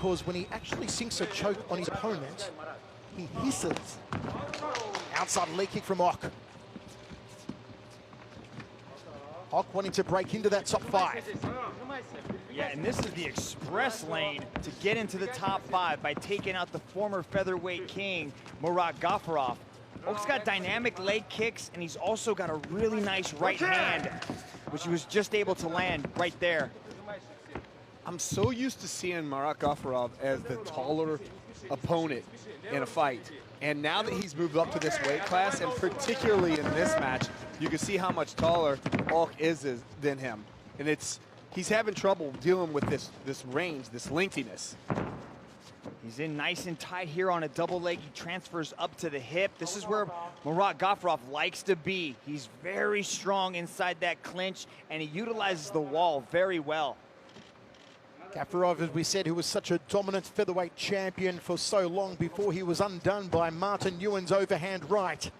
because when he actually sinks a choke on his opponent, he hisses. Outside leg kick from Ok. Ok wanting to break into that top 5. Yeah, and this is the express lane to get into the top 5 by taking out the former featherweight king, Marat Gafurov. Ok's got dynamic leg kicks, and he's also got a really nice right hand, which he was just able to land right there. I'm so used to seeing Marat Gafurov as the taller opponent in a fight. And now that he's moved up to this weight class, and particularly in this match, you can see how much taller Ok is than him. And he's having trouble dealing with this range, this lengthiness. He's in nice and tight here on a double leg. He transfers up to the hip. This is where Marat Gafurov likes to be. He's very strong inside that clinch, and he utilizes the wall very well. Gafurov, as we said, who was such a dominant featherweight champion for so long before he was undone by Martin Yoon's overhand right.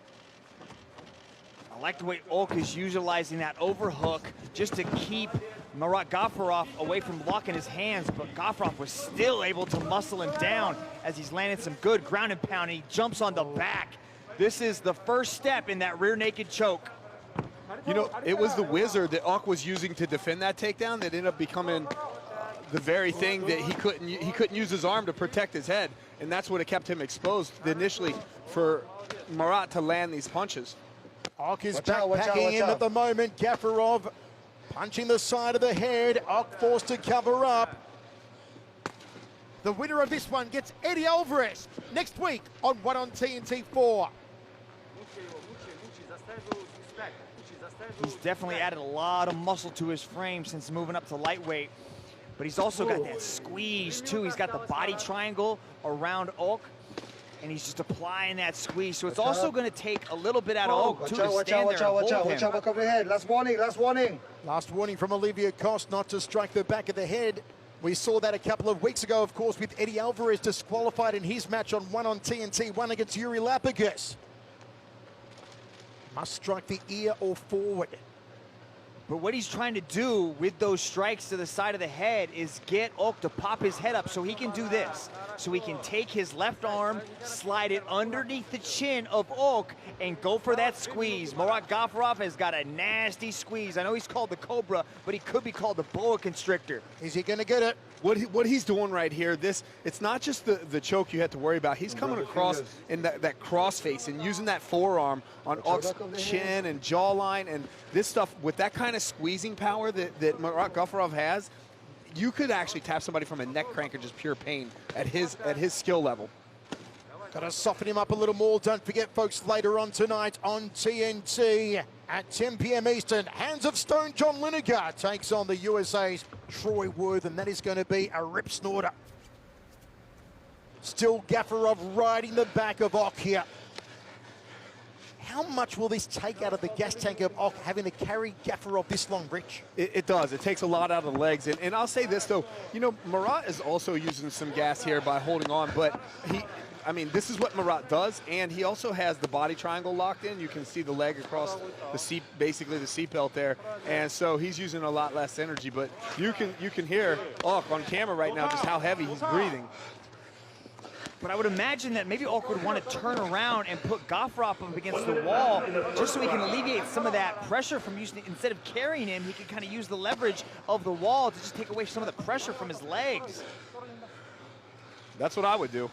I like the way Ok is utilizing that overhook just to keep Marat Gafurov away from locking his hands, but Gafurov was still able to muscle him down as he's landing some good ground and pound, and he jumps on the back. This is the first step in that rear naked choke. You know, it was the wizard that Ok was using to defend that takedown that ended up becoming the very thing that he couldn't use his arm to protect his head, and that's what it kept him exposed initially for Marat to land these punches. Ok is backpacking in at the moment. Gafurov punching the side of the head. Ok forced to cover up. The winner of this one gets Eddie Alvarez next week on One on TNT 4. He's definitely added a lot of muscle to his frame since moving up to lightweight, but he's also got that squeeze too. He's got the body triangle around Ok, and he's just applying that squeeze. So it's also going to take a little bit out of Ok too to stand there and hold him. Watch out, back of the head. Last warning, last warning. Last warning from Olivia Cost not to strike the back of the head. We saw that a couple of weeks ago, of course, with Eddie Alvarez disqualified in his match on One on TNT, one against Yuri Lapagos. Must strike the ear or forward. But what he's trying to do with those strikes to the side of the head is get Ok to pop his head up so he can do this. So he can take his left arm, slide it underneath the chin of Ok, and go for that squeeze. Marat Gafurov has got a nasty squeeze. I know he's called the Cobra, but he could be called the Boa Constrictor. Is he going to get it? What he's doing right here, it's not just the choke you have to worry about. He's coming across in that cross face and using that forearm on Ok's chin and jawline, and this stuff with that kind of squeezing power that Marat Gafurov has, you could actually tap somebody from a neck crank or just pure pain at his skill level. Got to soften him up a little more. Don't forget, folks, later on tonight on TNT at 10 p.m. Eastern, Hands of Stone John Lineker takes on the USA's Troy Worth, and that is going to be a rip snorter. Still Gafurov riding the back of Ok here. How much will this take out of the gas tank of Ok having to carry Gafurov this long, Rich? It does. It takes a lot out of the legs. And I'll say this, though. You know, Marat is also using some gas here by holding on, but I mean, this is what Marat does, and he also has the body triangle locked in. You can see the leg across the seat, basically the seatbelt there, and so he's using a lot less energy. But you can hear Ok on camera right now just how heavy he's breathing. But I would imagine that maybe Ok would want to turn around and put Gafurov up against the wall just so he can alleviate some of that pressure from using it. Instead of carrying him, he can kind of use the leverage of the wall to just take away some of the pressure from his legs. That's what I would do.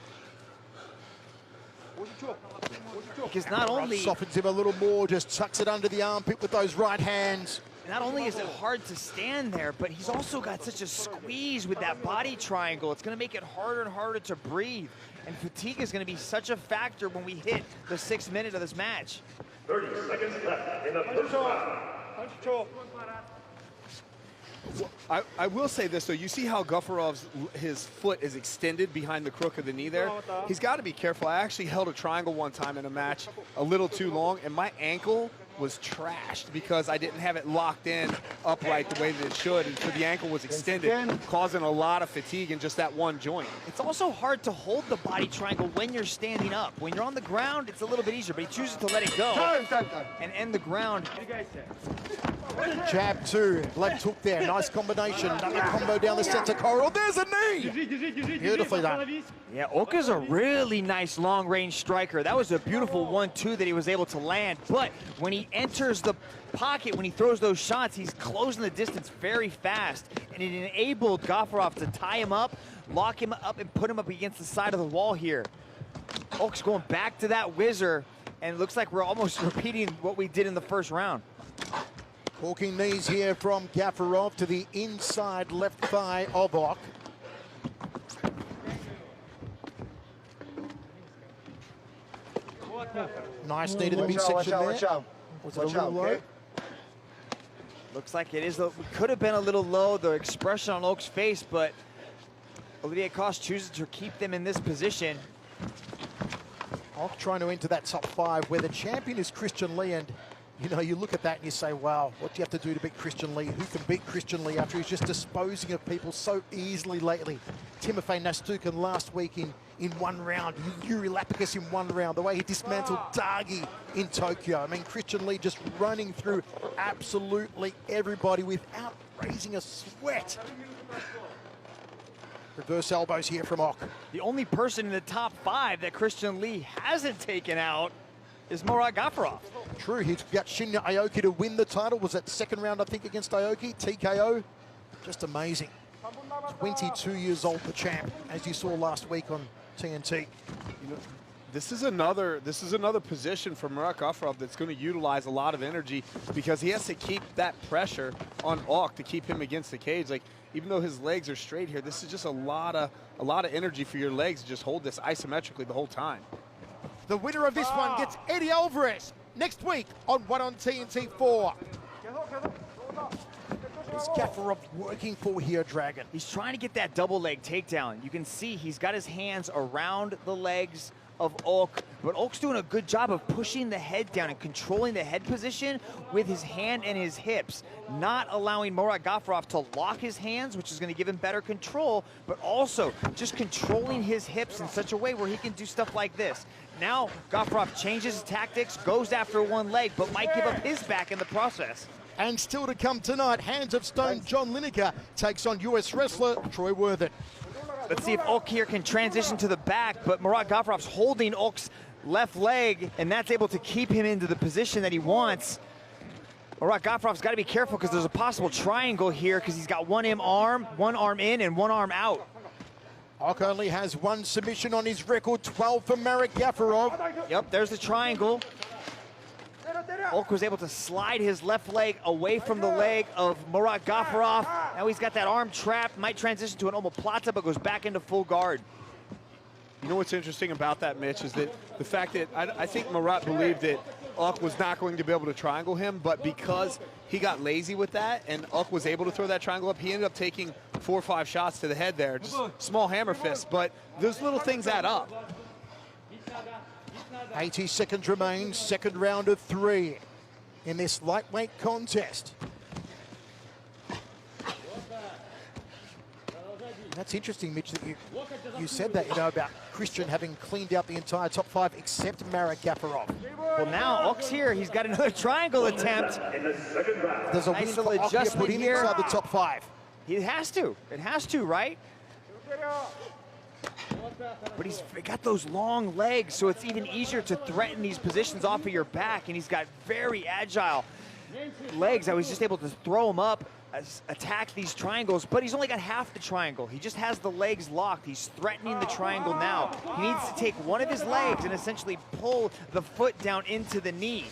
Because not only softens him a little more, just tucks it under the armpit with those right hands. Not only is it hard to stand there, but he's also got such a squeeze with that body triangle. It's going to make it harder and harder to breathe. And fatigue is going to be such a factor when we hit the 6th minute of this match. 30 seconds left in the first round. I will say this, though. You see how Gafurov's his foot is extended behind the crook of the knee there? He's got to be careful. I actually held a triangle one time in a match a little too long, and my ankle was trashed because I didn't have it locked in upright the way that it should, and so the ankle was extended, causing a lot of fatigue in just that one joint. It's also hard to hold the body triangle when you're standing up. When you're on the ground, it's a little bit easier, but he chooses to let it go and end the ground. What do you guys say? Jab two, left hook there, nice combination. Another combo down the center corridor. There's a knee! Beautifully done. Yeah, Ok is a really nice long-range striker. That was a beautiful 1-2 that he was able to land. But when he enters the pocket, when he throws those shots, he's closing the distance very fast. And it enabled Gafurov to tie him up, lock him up, and put him up against the side of the wall here. Ok's going back to that whizzer, and it looks like we're almost repeating what we did in the first round. Hooking knees here from Gafurov to the inside left thigh of Ok. Nice knee to the midsection there. Watch out. Was it a little low? Looks like it is. Could have been a little low, the expression on Ok's face, but Olivier Coste chooses to keep them in this position. Ok trying to enter that top 5 where the champion is Christian Lee, and you know, you look at that and you say, wow, what do you have to do to beat Christian Lee? Who can beat Christian Lee after he's just disposing of people so easily lately? Timofey Nastukin last week in one round, Yuri Lapicus in one round, the way he dismantled Dagi in Tokyo. I mean, Christian Lee just running through absolutely everybody without raising a sweat. Reverse elbows here from Ok. The only person in the top 5 that Christian Lee hasn't taken out is Marat Gafurov. True, he's got Shinya Aoki to win the title. Was that second round, I think, against Aoki? TKO. Just amazing. 22 years old, the champ, as you saw last week on TNT. You know, this is another position for Marat Gafurov that's going to utilize a lot of energy because he has to keep that pressure on Ok to keep him against the cage. Like, even though his legs are straight here, this is just a lot of energy for your legs to just hold this isometrically the whole time. The winner of this one gets Eddie Alvarez next week on One on TNT 4. Is Gafurov working for here, Dragon? He's trying to get that double leg takedown. You can see he's got his hands around the legs of Ok, but Ok's doing a good job of pushing the head down and controlling the head position with his hand and his hips, not allowing Marat Gafurov to lock his hands, which is going to give him better control, but also just controlling his hips in such a way where he can do stuff like this. Now Gafurov changes his tactics, goes after one leg, but might give up his back in the process. And still to come tonight, Hands of Stone John Lineker takes on US wrestler Troy Worthen. Let's see if Ok here can transition to the back, but Marat Gafurov's holding Ok's left leg, and that's able to keep him into the position that he wants. Marat Gafurov's got to be careful because there's a possible triangle here because he's got one arm in and one arm out. Ok only has one submission on his record, 12 for Marat Gafurov. Yep, there's the triangle. Ok was able to slide his left leg away from the leg of Marat Gafurov. Now he's got that arm trapped, might transition to an omoplata, but goes back into full guard. You know what's interesting about that, Mitch, is that the fact that I think Marat believed that Ok was not going to be able to triangle him, but because he got lazy with that and Ok was able to throw that triangle up, he ended up taking 4 or 5 shots to the head there. Just small hammer fists, but those little things add up. 80 seconds remain, second round of 3 in this lightweight contest. That's interesting, Mitch, that you said that, you know, about Christian having cleaned out the entire top 5 except Marat Gafurov. Well, now Ok's here. He's got another triangle attempt. There's a Nice win little for Ok adjustment put him here. inside the top 5. He has to. It has to, right? But he's got those long legs, so it's even easier to threaten these positions off of your back, and he's got very agile legs. I was just able to throw him up, attack these triangles, but he's only got half the triangle. He just has the legs locked. He's threatening the triangle now. He needs to take one of his legs and essentially pull the foot down into the knee.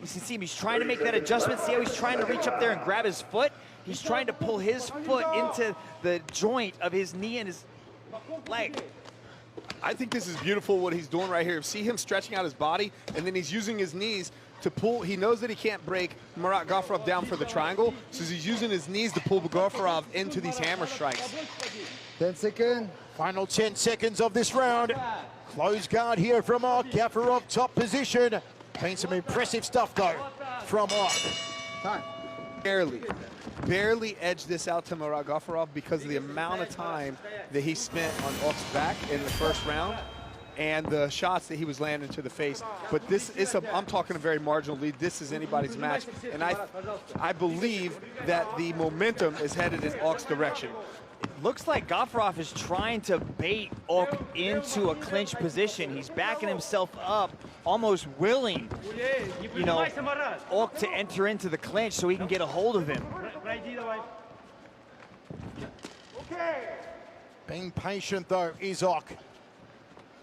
You can see him, he's trying to make that adjustment. See how he's trying to reach up there and grab his foot? He's trying to pull his foot into the joint of his knee and his leg. I think this is beautiful what he's doing right here. See him stretching out his body, and then he's using his knees to pull. He knows that he can't break Marat Gafurov down for the triangle, so he's using his knees to pull Gafurov into these hammer strikes. 10 seconds. Final 10 seconds of this round. Close guard here from Ok. Gafurov, top position. Been some impressive stuff, though, from Ok. Time. Barely edged this out to Marat Gafurov because of the amount of time that he spent on Ok's back in the first round. and the shots that he was landing to the face. But this is I'm talking a very marginal lead. This is anybody's match, and I believe that the momentum is headed in Ok's direction. Looks like Gafurov is trying to bait Ok into a clinch position. He's backing himself up, almost willing, you know, Ok to enter into the clinch so he can get a hold of him. Being patient, though, is Ok.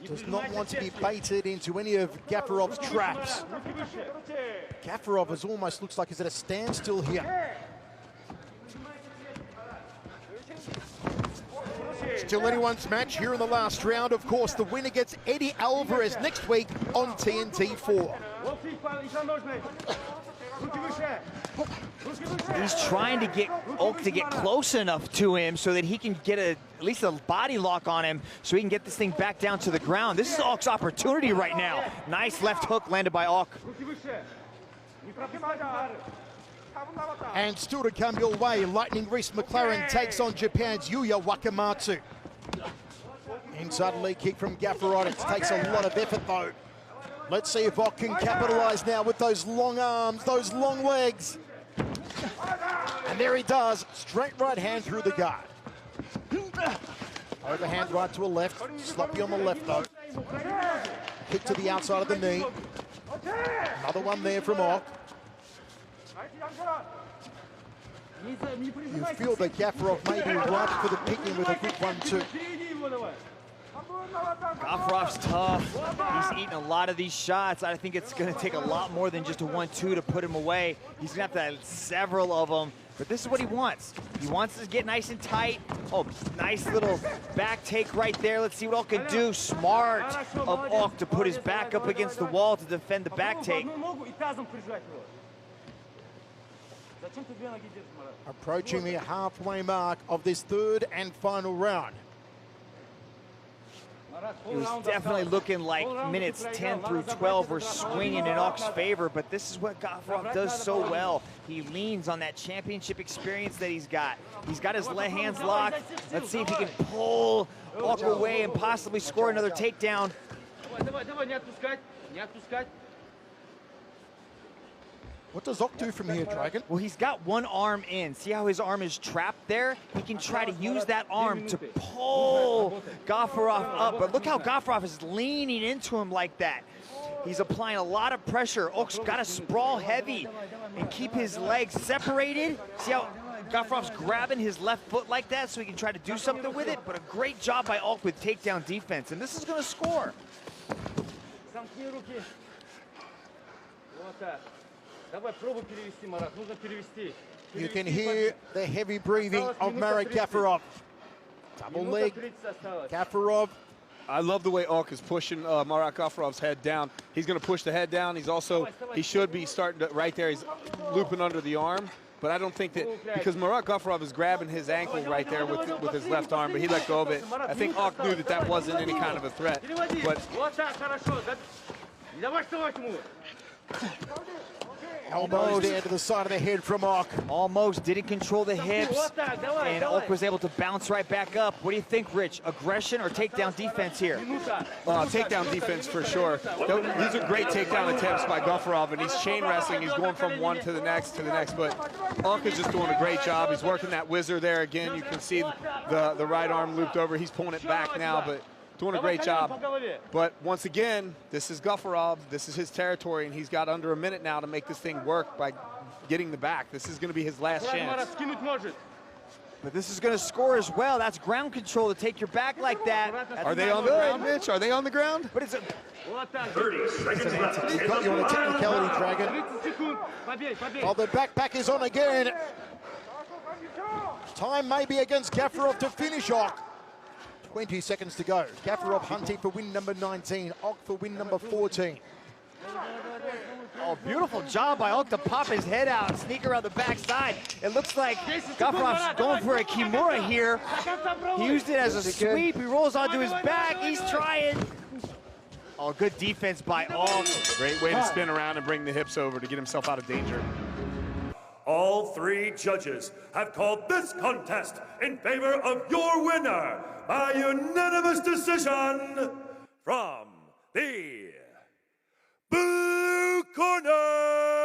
Does not want to be baited into any of Gafurov's traps. Gafurov almost looks like he's at a standstill here. Still anyone's match here in the last round. Of course, the winner gets Eddie Alvarez next week on TNT4. He's trying to get Ok to get close enough to him so that he can get at least a body lock on him so he can get this thing back down to the ground. This is Ok's opportunity right now. Nice left hook landed by Ok. And still to come your way, Lightning Reese McLaren takes on Japan's Yuya Wakamatsu. Inside leg kick from Gafurov. It takes a lot of effort, though. Let's see if Ok can capitalize now with those long arms, those long legs. And there he does, straight right hand through the guard. Overhand right to a left, sloppy on the left though. Kick to the outside of the knee. Another one there from Ok. You feel that Gafurov may be ripe for the picking with a good 1-2. Gafurov's tough. He's eating a lot of these shots. I think it's going to take a lot more than just a 1-2 to put him away. He's going to have to have several of them. But this is what he wants. He wants to get nice and tight. Oh, nice little back take right there. Let's see what Ok can do. Smart of Ok to put his back up against the wall to defend the back take. Approaching the halfway mark of this third and final round. It was definitely looking like minutes 10 through 12 were swinging in Ok's favor, but this is what Gafurov does so well. He leans on that championship experience that he's got. He's got his left hands locked. Let's see if he can pull Ok away and possibly score another takedown. What does Ok do from here, Dragon? Well, he's got one arm in. See how his arm is trapped there? He can try to use that arm to pull Gafurov up. But look how Gafurov is leaning into him like that. He's applying a lot of pressure. Ok's got to sprawl heavy and keep his legs separated. See how Gafurov's grabbing his left foot like that so he can try to do something with it? But a great job by Ok with takedown defense. And this is going to score. You can hear the heavy breathing of Marat Gafurov. Double leg, Gafurov. I love the way Ok is pushing Marat Gafurov's head down. He's going to push the head down. He should be starting to, right there, he's looping under the arm. But I don't think that, because Marat Gafurov is grabbing his ankle right there with his left arm, but he let go of it. I think Ok knew that that wasn't any kind of a threat. But Elbows there to the side of the head from Ok. Almost didn't control the hips, and Ok was able to bounce right back up. What do you think, Rich? Aggression or takedown defense here? Takedown defense for sure. These are great takedown attempts by Gafurov, and he's chain wrestling. He's going from one to the next, but Ok is just doing a great job. He's working that whizzer there again. You can see the right arm looped over. He's pulling it back now, but doing a great job. But once again, this is Gafurov. This is his territory, and he's got under a minute now to make this thing work by getting the back. This is going to be his last chance. But this is going to score as well. That's ground control to take your back like that. Are they on the ground, Mitch? Are they on the ground? But it's a 30 seconds left. He's got you on a technicality, Dragon. Oh, the backpack is on again. Time may be against Gafurov to finish Ok. 20 seconds to go. Gafurov hunting for win number 19. Ok for win number 14. Oh, beautiful job by Ok to pop his head out and sneak around the backside. It looks like Gafurov's going for a Kimura here. He used it as a sweep. He rolls onto his back. He's trying. Oh, good defense by Ok. Great way to spin around and bring the hips over to get himself out of danger. All three judges have called this contest in favor of your winner by unanimous decision, from the blue corner,